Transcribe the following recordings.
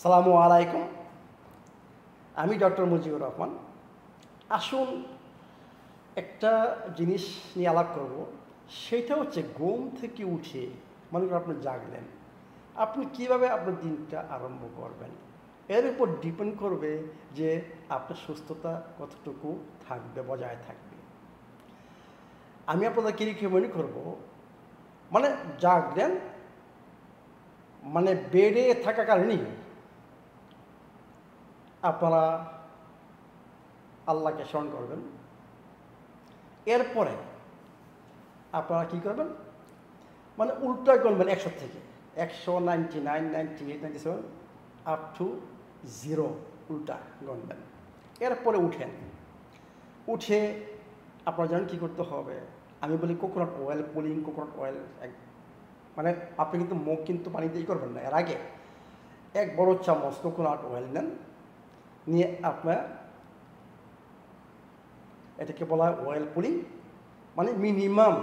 সালামু আলাইকুম। আমি ডক্টর মুজিবুর রহমান। আসুন একটা জিনিস নিয়ে আলাপ করব। সেটা হচ্ছে ঘুম থেকে উঠে মনে করেন আপনি জাগলেন, আপনি কিভাবে আপনার দিনটা আরম্ভ করবেন। এর উপর ডিপেন্ড করবে যে আপনার সুস্থতা কতটুকু থাকবে, বজায় থাকবে। আমি আপনাদেরকে রিকমেন্ড করব, মানে জাগলেন মানে বেডে থাকাকালীনই আপনারা আল্লাহকে স্মরণ করবেন। এরপরে আপনারা কী করবেন, মানে উল্টা গুনবেন 100 থেকে 199, 98, 97 আপ টু 0 উল্টা গুনবেন। এরপরে উঠে আপনারা জানেন কী করতে হবে। আমি বলি coconut oil, pulling coconut oil, মানে আপনি কিন্তু মুখ কিন্তু পানি দিয়ে করবেন না। এর আগে 1 বড় চামচ কোকোনাট অয়েল নেন, নিয়ে আপনার এটাকে বলা হয় অয়েল পুলিং, মানে মিনিমাম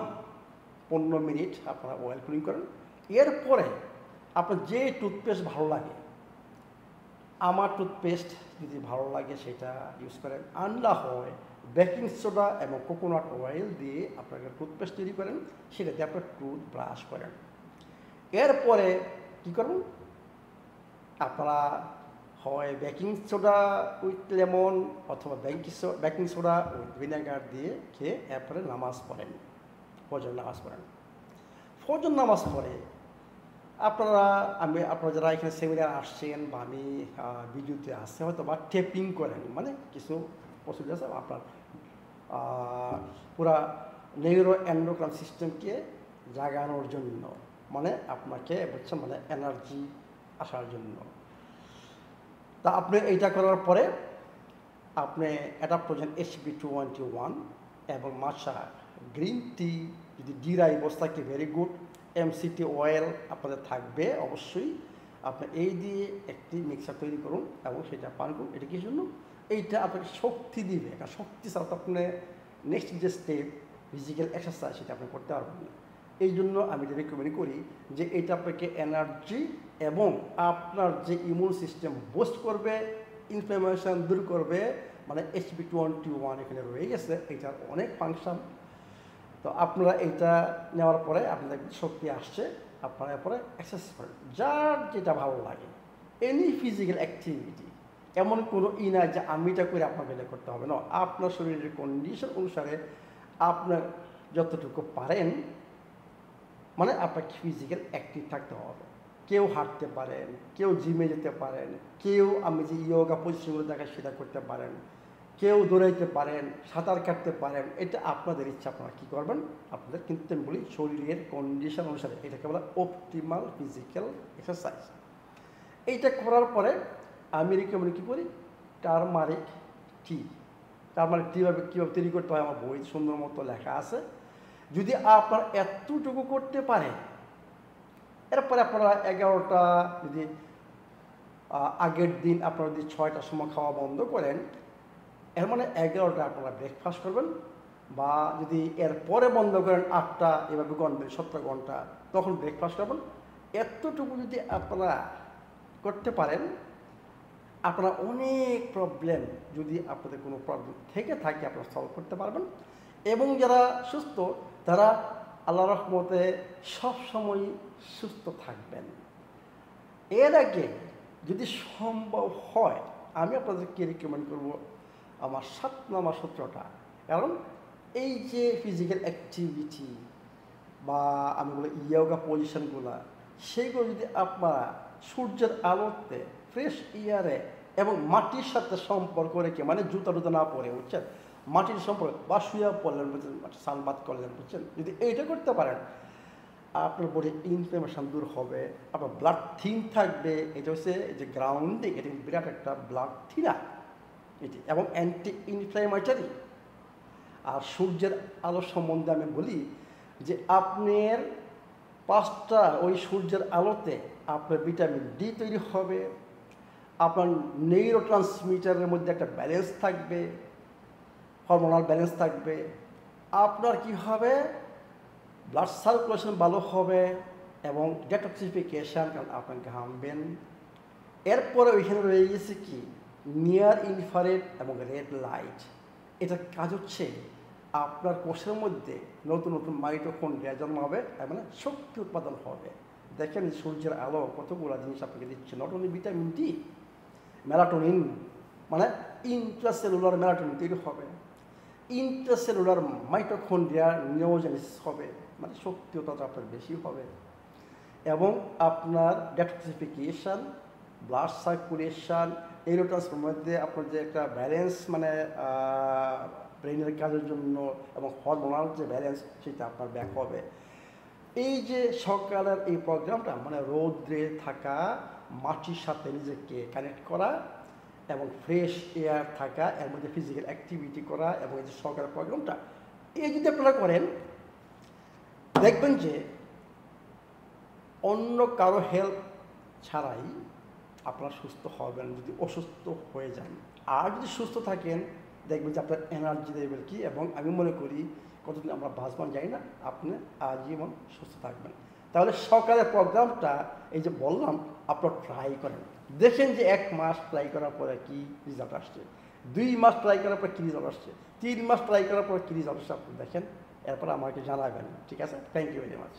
15 মিনিট আপনারা অয়েল পুলিং করেন। এরপরে আপনার যে টুথপেস্ট ভালো লাগে, আমার টুথপেস্ট যদি ভালো লাগে সেটা ইউজ করেন, আর না হয় বেকিং সোডা এবং কোকোনাট অয়েল দিয়ে আপনারা টুথপেস্ট তৈরি করেন, সেটা দিয়ে আপনার টুথ ব্রাশ করেন। এরপরে কী করবেন, আপনারা হয় বেকিং সোডা উইথ লেমন অথবা বেকিং সোডা উইথ ভিনেগার দিয়ে খেয়ে এরপরে নামাজ পড়েন, ফজর নামাজ পড়েন। ফজর নামাজ পড়ে আপনারা যারা এখানে সেমিনার আসছেন বা আমি ভিডিওতে আসছে হয়তো বা টেপিং করেন, মানে কিছু প্রসিডিউর আছে আপনার পুরা নিউরো এন্ডোক্রাইন সিস্টেমকে জাগানোর জন্য, মানে আপনাকে বুঝছেন, মানে এনার্জি আসার জন্য। তা আপনি এইটা করার পরে আপনি অ্যাডাপ্ট করছেন HB21 এবং মাশা গ্রিন টি, যদি ডিরাই বস্তাকে ভেরি গুড, MCT অয়েল আপনাদের থাকবে অবশ্যই। আপনি এই দিয়ে একটি মিক্সার তৈরি করুন এবং সেটা পান করুন। এটা কিসের জন্য? এইটা আপনাকে শক্তি দিবে। কারণ শক্তি ছাড়া তো আপনি নেক্সট যে স্টেপ ফিজিক্যাল এক্সারসাইজ সেটা আপনি করতে পারবেন না। এই জন্য আমি এটা রিকমেন্ড করি যে এটা আপনাকে এনার্জি এবং আপনার যে ইমিউন সিস্টেম বুস্ট করবে, ইনফ্লামেশন দূর করবে। মানে HB21 এখানে রয়ে গেছে, এটার অনেক ফাংশন। তো আপনারা এইটা নেওয়ার পরে আপনাদের শক্তি আসছে, আপনারা এরপরে এক্সারসাইজ করেন যার যেটা ভালো লাগে। এনি ফিজিক্যাল অ্যাক্টিভিটি, এমন কোনো না যে আমি এটা করে আপনার বেলে করতে হবে না। আপনার শরীরের কন্ডিশন অনুসারে আপনার যতটুকু পারেন, মানে আপনাকে ফিজিক্যাল অ্যাক্টিভ থাকতে হবে। কেউ হাঁটতে পারেন, কেউ জিমে যেতে পারেন, কেউ আমি যে ইয়োগা পজিশনগুলো দেখাই সেটা করতে পারেন, কেউ দৌড়াইতে পারেন, সাঁতার কাটতে পারেন। এটা আপনাদের ইচ্ছা, আপনারা কী করবেন আপনাদের, কিন্তু আমি বলি শরীরের কন্ডিশন অনুসারে এটাকে বলা অপটিমাল ফিজিক্যাল এক্সারসাইজ। এইটা করার পরে আমি রিকমেন্ড কী করি, টারমারিক টি। টারমারিক কীভাবে তৈরি করতে হয় আমার বই সুন্দর মতো লেখা আছে। যদি আপনার এতটুকু করতে পারেন, এরপরে আপনারা 11টা, যদি আগের দিন আপনারা যদি 6টার সময় খাওয়া বন্ধ করেন, এর মানে 11টা আপনারা ব্রেকফাস্ট করবেন। বা যদি এর পরে বন্ধ করেন 8টা, এভাবে গণবেন 17 ঘন্টা, তখন ব্রেকফাস্ট করবেন। এতটুকু যদি আপনারা করতে পারেন, আপনারা অনেক প্রবলেম, যদি আপনাদের কোনো প্রবলেম থেকে থাকে, আপনারা সলভ করতে পারবেন। এবং যারা সুস্থ তারা আল্লাহ রহমতে সবসময় সুস্থ থাকবেন। এর আগে যদি সম্ভব হয় আমি আপনাদেরকে রিকমেন্ড করব আমার 7 নম্বর সূত্রটা। কারণ এই যে ফিজিক্যাল অ্যাক্টিভিটি বা আমি বলি ইয়োগা পজিশনগুলো, সেইগুলো যদি আপনারা সূর্যের আলোতে ফ্রেশ এয়ারে এবং মাটির সাথে সম্পর্ক রেখে, মানে জুতা না পরে, বুঝছেন, মাটির সম্পর্ক বা শুয়ে পড়লেন, বুঝছেন, সানবাদ করলেন, বুঝছেন, যদি এইটা করতে পারেন আপনার বডির ইনফ্লামেশন দূর হবে, আপনার ব্লাড থিন থাকবে। এটা হচ্ছে যে গ্রাউন্ডিং, এটা বিরাট একটা ব্লাড থিনার এটি, এবং অ্যান্টি ইনফ্লামেটরি। আর সূর্যের আলো সম্বন্ধে আমি বলি যে আপনার 5টা ওই সূর্যের আলোতে আপনার ভিটামিন ডি তৈরি হবে, আপনার নিউরো ট্রান্সমিটারের মধ্যে একটা ব্যালেন্স থাকবে, হরমোনাল ব্যালেন্স থাকবে। আপনার কি হবে, ব্লাড সার্কুলেশন ভালো হবে এবং ডেটক্সিফিকেশান, কারণ আপনি ঘামবেন, এরপরে ওইখানে রয়ে গেছে কি নিয়ার ইনফ্রারেড এবং রেড লাইট। এটার কাজ হচ্ছে আপনার কোষের মধ্যে নতুন নতুন মাইটোকন্ড্রিয়া জন্ম হবে, মানে শক্তি উৎপাদন হবে। দেখেন সূর্যের আলো কতগুলো জিনিস আপনাকে দিচ্ছে, not only vitamin D, melatonin, মানে ইন্ট্রাসেলুলার মেলাটোনিন তৈরি হবে, ইন্ট্রাসেলুলার মাইটোকন্ড্রিয়া নিউজেনিসিস হবে, মানে শক্তি উৎপাদন আপনার বেশি হবে, এবং আপনার ডেটক্সিফিকেশান, ব্লাড সার্কুলেশন, নিউরোট্রান্সফারের মধ্যে আপনার যে একটা ব্যালেন্স, মানে ব্রেনের কাজের জন্য, এবং হরমোনাল যে ব্যালেন্স সেটা আপনার ব্যাক হবে। এই যে সকালের এই প্রোগ্রামটা, মানে রৌদ্রে থাকা, মাটির সাথে নিজেকে কানেক্ট করা এবং ফ্রেশ এয়ার থাকা, এর মধ্যে ফিজিক্যাল অ্যাক্টিভিটি করা, এবং এই যে সকালের প্রোগ্রামটা, এই যদি আপনারা করেন দেখবেন যে অন্য কারো হেল্প ছাড়াই আপনারা সুস্থ হবেন যদি অসুস্থ হয়ে যান। আর যদি সুস্থ থাকেন দেখবেন যে আপনার এনার্জি লেভেল কী, এবং আমি মনে করি কতদিন আমরা বাঁচবান যাই না, আপনি আজীবন সুস্থ থাকবেন। তাহলে সকালের প্রোগ্রামটা এই যে বললাম আপনারা ট্রাই করেন, দেখেন যে 1 মাস ট্রাই করার পরে কী রেজাল্ট আসছে, 2 মাস ট্রাই করার পর কী রেজাল্ট আসছে, 3 মাস ট্রাই করার পর কী রেজাল্ট আসছে, আপনি দেখেন, এরপর আমাকে জানাবেন। ঠিক আছে, থ্যাংক ইউ ভেরি মাচ।